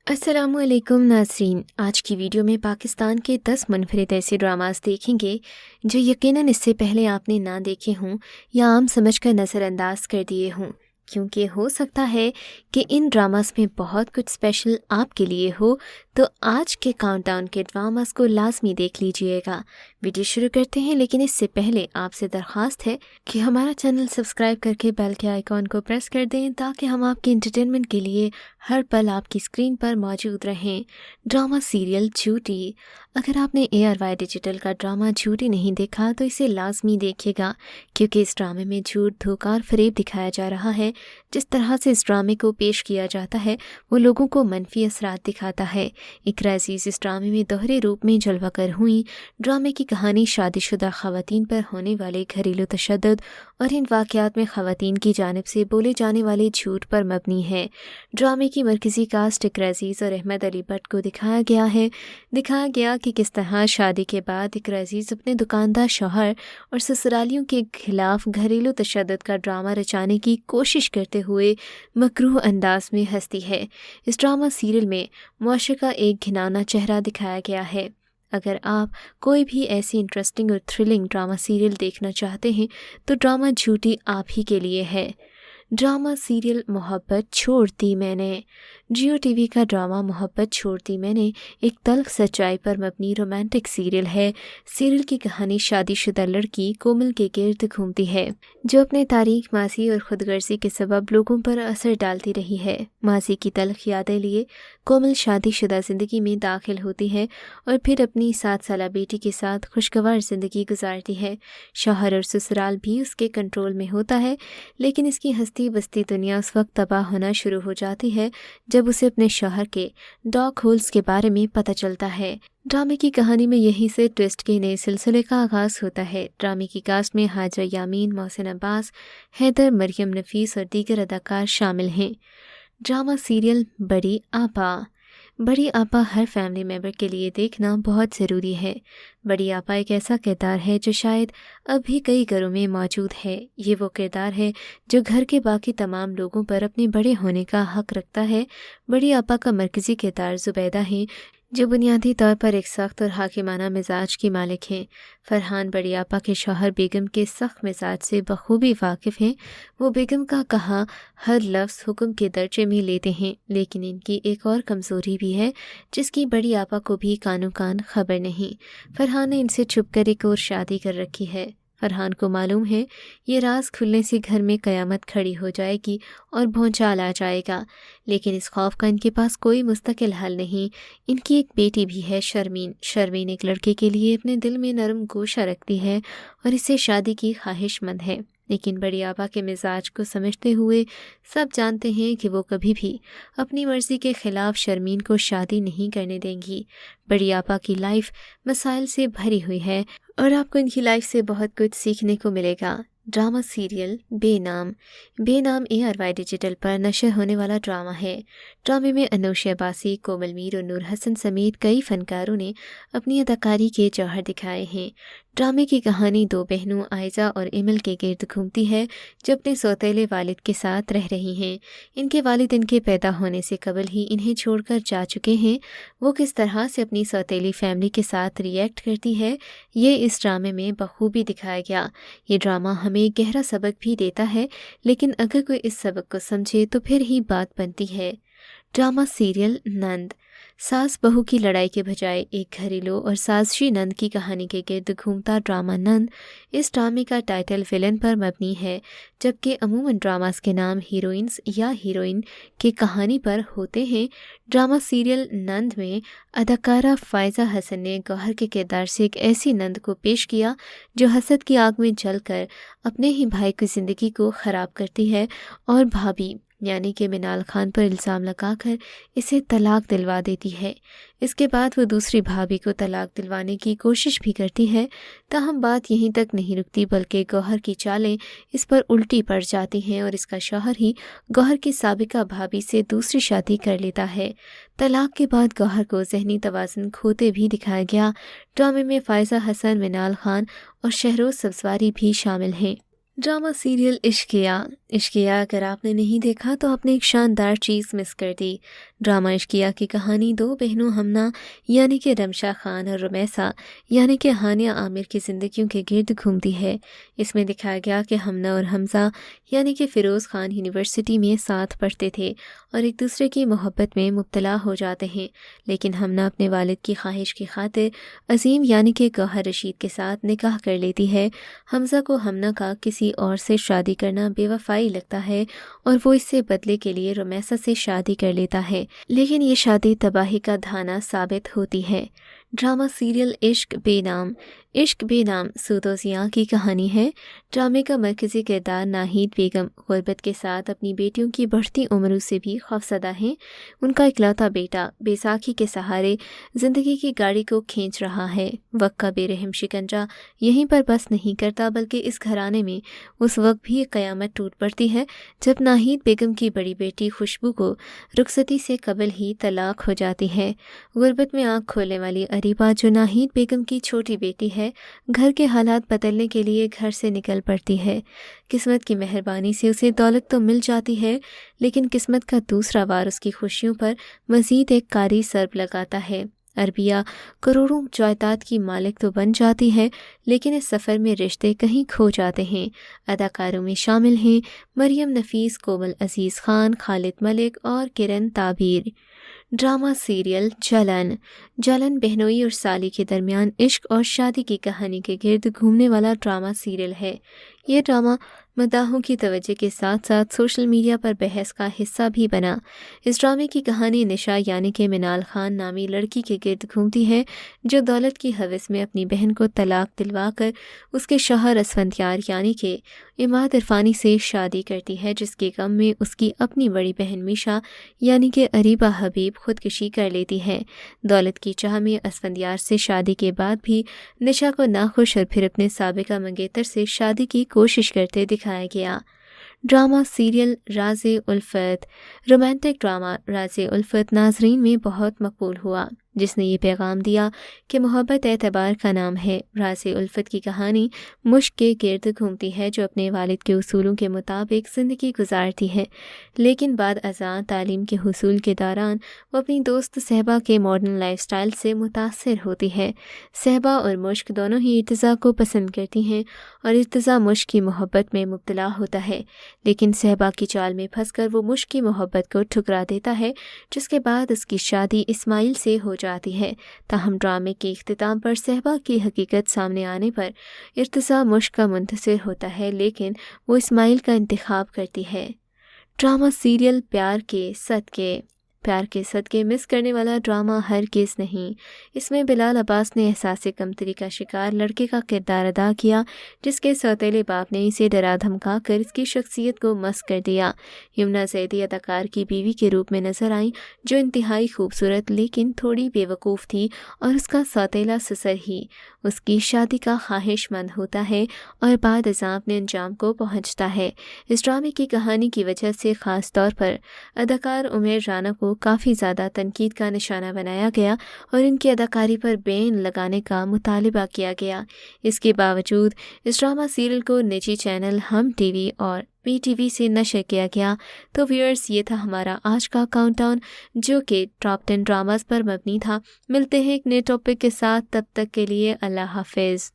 अस्सलाम वालेकुम नाज़रीन। आज की वीडियो में पाकिस्तान के 10 मुनफरिद ऐसे ड्रामास देखेंगे जो यकीनन इससे पहले आपने ना देखे हों या आम समझकर नज़रअंदाज कर दिए हों, क्योंकि हो सकता है कि इन ड्रामास में बहुत कुछ स्पेशल आपके लिए हो। तो आज के काउंटडाउन के ड्रामास को लाजमी देख लीजिएगा। वीडियो शुरू करते हैं, लेकिन इससे पहले आपसे दरख्वास्त है कि हमारा चैनल सब्सक्राइब करके बेल के आइकॉन को प्रेस कर दें ताकि हम आपके इंटरटेनमेंट के लिए हर पल आपकी स्क्रीन पर मौजूद रहें। ड्रामा सीरियल झूठी। अगर आपने ARY डिजिटल का ड्रामा झूठी नहीं देखा तो इसे लाजमी देखिएगा, क्योंकि इस ड्रामे में झूठ, धोखा और फरेब दिखाया जा रहा है। जिस तरह से इस ड्रामे को पेश किया जाता है वो लोगों को मनफी असरात दिखाता है। इकरा अज़ीज़ इस ड्रामे में दोहरे रूप में जलवागर हुई। ड्रामे की कहानी शादीशुदा ख़वातीन पर होने वाले घरेलू तशद्दुद और इन वाक़यात में ख़वातीन की जानिब से बोले जाने वाले झूठ पर मबनी है। ड्रामे की मरकज़ी कास्ट इकरा अज़ीज़ और अहमद अली भट्ट को दिखाया गया है। दिखाया गया कि किस तरह शादी के बाद इकरा अज़ीज़ अपने दुकानदार शौहर और ससुरालियों के खिलाफ घरेलू तशद्दुद का ड्रामा रचाने की कोशिश करते हुए मकरूह अंदाज में हंसती है। इस ड्रामा सीरियल में मुआशरे का एक घिनौना चेहरा दिखाया गया है। अगर आप कोई भी ऐसी इंटरेस्टिंग और थ्रिलिंग ड्रामा सीरियल देखना चाहते हैं तो ड्रामा झूठी आप ही के लिए है। ड्रामा सीरियल मोहब्बत छोड़ दी मैंने। जियो टीवी का ड्रामा मोहब्बत छोड़ दी मैंने एक तल्ख सच्चाई पर मबनी रोमांटिक सीरियल है। सीरियल की कहानी शादीशुदा लड़की कोमल के गिर्द घूमती है, जो अपने तारीख माजी और खुदगर्जी के सबब लोगों पर असर डालती रही है। माजी की तल्ख यादें लिए कोमल शादीशुदा ज़िंदगी में दाखिल होती है और फिर अपनी 7 साला बेटी के साथ खुशगवार ज़िंदगी गुजारती है। शौहर और ससुराल भी उसके कंट्रोल में होता है, लेकिन इसकी हस्ती बस्ती दुनिया उस वक्त तबाह होना शुरू हो जाती है जब उसे अपने शौहर के डॉग होल्स के बारे में पता चलता है। ड्रामे की कहानी में यहीं से ट्विस्ट के नए सिलसिले का आगाज़ होता है। ड्रामे की कास्ट में हाजरा यामीन, मोहसिन अब्बास, हैदर, मरियम नफीस और दीगर अदाकार शामिल हैं। ड्रामा सीरियल बड़ी आपा। बड़ी आपा हर फैमिली मेम्बर के लिए देखना बहुत ज़रूरी है। बड़ी आपा एक ऐसा किरदार है जो शायद अब भी कई घरों में मौजूद है। ये वो किरदार है जो घर के बाकी तमाम लोगों पर अपने बड़े होने का हक रखता है। बड़ी आपा का मरकज़ी किरदार ज़ुबैदा है, जो बुनियादी तौर पर एक सख्त और हाकिमाना मिजाज की मालिक हैं। फरहान बड़ी आपा के शौहर बेगम के सख्त मिजाज से बखूबी वाकिफ़ हैं। वो बेगम का कहा हर लफ्ज़ हुक्म के दर्जे में लेते हैं, लेकिन इनकी एक और कमज़ोरी भी है जिसकी बड़ी आपा को भी कानो कान खबर नहीं। फरहान ने इनसे छुप कर एक और शादी कर रखी है। फरहान को मालूम है ये राज खुलने से घर में क़यामत खड़ी हो जाएगी और भौचाल आ जाएगा, लेकिन इस खौफ का इनके पास कोई मुस्तकिल हल नहीं। इनकी एक बेटी भी है, शर्मीन। शर्मीन एक लड़के के लिए अपने दिल में नरम गोशा रखती है और इसे शादी की ख्वाहिशमंद है, लेकिन बड़ी आपा के मिजाज को समझते हुए सब जानते हैं कि वो कभी भी अपनी मर्ज़ी के ख़िलाफ़ शर्मीन को शादी नहीं करने देंगी। बड़ी आपा की लाइफ मसाइल से भरी हुई है और आपको इनकी लाइफ से बहुत कुछ सीखने को मिलेगा। Drama serial Benaam. Benaam ARY digital पर नशर होने वाला ड्रामा है। ड्रामे में अनूश अब्बासी, कोमल मीर और नूर हसन समेत कई फ़नकारों ने अपनी अदाकारी के जौहर दिखाए हैं। ड्रामे की कहानी दो बहनों आयजा और इमल के गिर्द घूमती है, जो अपने सौतेले वालिद के साथ रह रही हैं। इनके वालिद इनके पैदा होने से कबल ही इन्हें छोड़कर जा चुके हैं। वो किस तरह से अपनी सौतेली फैमिली के साथ रिएक्ट करती है, ये इस ड्रामे में बखूबी दिखाया गया। ये ड्रामा हमें गहरा सबक भी देता है, लेकिन अगर कोई इस सबक को समझे तो फिर ही बात बनती है। ड्रामा सीरियल नंद। सास बहू की लड़ाई के बजाय एक घरेलू और साजिशी नंद की कहानी के गिर्द घूमता ड्रामा नंद इस ड्रामे का टाइटल विलन पर मबनी है, जबकि अमूमन ड्रामास के नाम हीरोइंस या हीरोइन की कहानी पर होते हैं। ड्रामा सीरियल नंद में अदाकारा फ़ायज़ा हसन ने गौहर के किरदार से एक ऐसी नंद को पेश किया जो हसद की आग में जलकर अपने ही भाई की ज़िंदगी को ख़राब करती है और भाभी यानी कि मिनाल खान पर इल्ज़ाम लगाकर इसे तलाक दिलवा देती है। इसके बाद वो दूसरी भाभी को तलाक दिलवाने की कोशिश भी करती है। ताहम बात यहीं तक नहीं रुकती, बल्कि गौहर की चालें इस पर उल्टी पड़ जाती हैं और इसका शौहर ही गौहर की साबिका भाभी से दूसरी शादी कर लेता है। तलाक के बाद गौहर को ज़हनी तवाज़ुन खोते भी दिखाया गया। ड्रामे में फ़ायज़ा हसन, मिनाल खान और शहरोज़ सब्ज़वारी भी शामिल हैं। Drama serial Ishqiya. عشقیہ اگر آپ نے نہیں دیکھا تو آپ نے ایک شاندار چیز مس کر دی۔ ڈرامہ عشقیہ کی کہانی دو بہنوں ہمنا یعنی کہ رمشا خان اور رمیسا یعنی کہ ہانیہ عامر کی زندگیوں کے گرد گھومتی ہے۔ اس میں دکھایا گیا کہ ہمنا اور حمزہ یعنی کہ فیروز خان یونیورسٹی میں ساتھ پڑھتے تھے اور ایک دوسرے کی محبت میں مبتلا ہو جاتے ہیں، لیکن ہمنا اپنے والد کی خواہش کی خاطر عظیم یعنی کہ گوہر رشید کے ساتھ نکاح کر لیتی ہے۔ حمزہ کو ہمنا کا کسی اور سے شادی کرنا بے وفائی لگتا ہے اور وہ اس سے بدلے کے لیے رمیسا سے شادی کر لیتا ہے، لیکن یہ شادی تباہی کا دھانا ثابت ہوتی ہے۔ ڈرامہ سیریل عشق بے نام۔ عشق بے نام سود و زیاں کی کہانی ہے۔ ڈرامے کا مرکزی کردار ناہید بیگم غربت کے ساتھ اپنی بیٹیوں کی بڑھتی عمروں سے بھی خوفزدہ ہیں۔ ان کا اکلوتا بیٹا بیساکھی کے سہارے زندگی کی گاڑی کو کھینچ رہا ہے۔ وقت کا بے رحم شکنجہ یہیں پر بس نہیں کرتا بلکہ اس گھرانے میں اس وقت بھی قیامت ٹوٹ پڑتی ہے جب ناہید بیگم کی بڑی بیٹی خوشبو کو رخصتی سے قبل ہی طلاق ہو جاتی ہے۔ غربت میں آنکھ کھولنے والی اریبہ جو ناہید بیگم کی چھوٹی بیٹی ہے، گھر کے حالات بدلنے کے لیے گھر سے نکل پڑتی ہے۔ قسمت کی مہربانی سے اسے دولت تو مل جاتی ہے، لیکن قسمت کا دوسرا وار اس کی خوشیوں پر مزید ایک کاری ضرب لگاتا ہے۔ عربیہ کروڑوں جائیداد کی مالک تو بن جاتی ہے، لیکن اس سفر میں رشتے کہیں کھو جاتے ہیں۔ اداکاروں میں شامل ہیں مریم نفیس، کومل عزیز خان، خالد ملک اور کرن تعبیر۔ ڈرامہ سیریل جلن۔ جلن بہنوئی اور سالی کے درمیان عشق اور شادی کی کہانی کے گرد گھومنے والا ڈرامہ سیریل ہے۔ یہ ڈرامہ مداحوں کی توجہ کے ساتھ ساتھ سوشل میڈیا پر بحث کا حصہ بھی بنا۔ اس ڈرامے کی کہانی نشا یعنی کہ منال خان نامی لڑکی کے گرد گھومتی ہے جو دولت کی ہوس میں اپنی بہن کو طلاق دلوا کر اس کے شوہر اسفندیار یعنی کہ عماد عرفانی سے شادی کرتی ہے، جس کے غم میں اس کی اپنی بڑی بہن میشا یعنی کہ اریبہ حبیب خودکشی کر لیتی ہے۔ دولت کی چاہ میں اسفندیار سے شادی کے بعد بھی نشا کو ناخوش اور پھر اپنے سابقہ منگیتر سے شادی کی کوشش کرتے دکھایا گیا۔ ڈرامہ سیریل راز الفت۔ رومانٹک ڈرامہ راز الفت ناظرین میں بہت مقبول ہوا، جس نے یہ پیغام دیا کہ محبت اعتبار کا نام ہے۔ راز الفت کی کہانی مشک کے گرد گھومتی ہے جو اپنے والد کے اصولوں کے مطابق زندگی گزارتی ہے، لیکن بعد ازاں تعلیم کے حصول کے دوران وہ اپنی دوست صحبا کے ماڈرن لائف سٹائل سے متاثر ہوتی ہے۔ صحبا اور مشک دونوں ہی ارتضیٰ کو پسند کرتی ہیں اور ارتضیٰ مشک کی محبت میں مبتلا ہوتا ہے، لیکن صحبا کی چال میں پھنس کر وہ مشک کی محبت کو ٹھکرا دیتا ہے، جس کے بعد اس کی شادی اسماعیل سے ہو جاتی ہے۔ تاہم ڈرامے کے اختتام پر صحبا کی حقیقت سامنے آنے پر ارتضیٰ مشک کا منتصر ہوتا ہے، لیکن وہ اسماعیل کا انتخاب کرتی ہے۔ ڈرامہ سیریل پیار کے صدقے۔ پیار کے صدقے مس کرنے والا ڈرامہ ہرگز نہیں۔ اس میں بلال عباس نے احساس کمتری کا شکار لڑکے کا کردار ادا کیا جس کے سوتیلے باپ نے اسے ڈرا دھمکا کر اس کی شخصیت کو مسخ کر دیا۔ یمنا زیدی اداکار کی بیوی کے روپ میں نظر آئیں جو انتہائی خوبصورت لیکن تھوڑی بے وقوف تھی، اور اس کا سوتیلا سسر ہی اس کی شادی کا خواہش مند ہوتا ہے اور بعد ازاں اپنے انجام کو پہنچتا ہے۔ اس ڈرامے کی کہانی کی وجہ سے خاص طور پر اداکار عمیر رانا کو کافی زیادہ تنقید کا نشانہ بنایا گیا اور ان کی اداکاری پر بین لگانے کا مطالبہ کیا گیا۔ اس کے باوجود اس ڈرامہ سیریل کو نجی چینل ہم ٹی وی اور پی ٹی وی سے نشر کیا گیا۔ تو ویورز، یہ تھا ہمارا آج کا کاؤنٹ ڈاؤن جو کہ ٹاپ 10 ڈراماز پر مبنی تھا۔ ملتے ہیں ایک نئے ٹاپک کے ساتھ، تب تک کے لیے اللہ حافظ۔